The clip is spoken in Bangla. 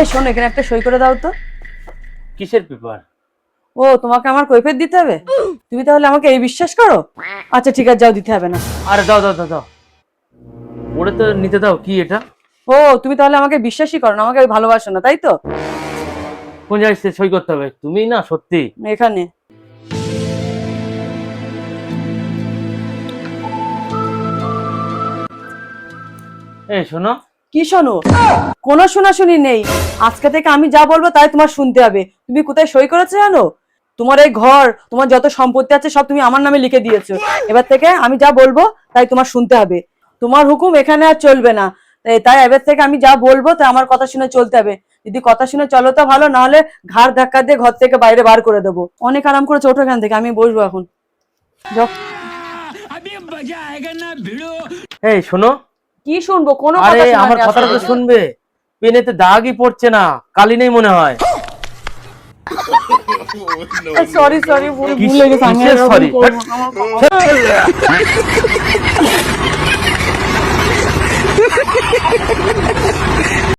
এই শোন, এখানে একটা সই করে দাও তো। কিসের পেপার? ও, তোমাকে আমার কৈফিয়ত দিতে হবে? তুমি তাহলে আমাকে এই বিশ্বাস করো? আচ্ছা ঠিক আছে, যাও, দিতে হবে না। আরে দাও দাও দাও দাও, ওরে তো নিতে দাও। কি এটা? ও, তুমি তাহলে আমাকে বিশ্বাসই করো না, আমাকে ভালোবাসো না, তাই তো? কোন জায়গায় সই করতে হবে? তুমি না সত্যি? এখানে। এই শোনো। কি শোনো? কোনো শোনাশুনি নেই। আজকে থেকে আমি যা বলবো তাই তোমার শুনতে হবে। তুমি কোথায় সই করেছো জানো? তোমার এই ঘর, তোমার যত সম্পত্তি আছে সব তুমি আমার নামে লিখে দিয়েছো। এবার থেকে আমি যা বলবো তাই তোমার শুনতে হবে। তোমার হুকুম এখানে আর চলবে না। তাই এবার থেকে আমি যা বলবো তাই আমার কথা শুনে চলতে হবে। যদি কথা শুনে চলো তো ভালো, না হলে ঘাড় ধাক্কা দিয়ে ঘর থেকে বাইরে বার করে দেবো। অনেক আরাম করেছো, ওঠো এখান থেকে, আমি বসবো এখন। যাও। এই শোনো। কি শুনবো? কোনো আরে কথা শোনার আমার নেই কথাটা তো আসলে। শুনবে। পেনেতে দাগই পড়ছে না, কালি নেই মনে হয়। সরি সরি, ভুলে গেছি, আমি আর কিসের এরকম sorry? করবো না, আমার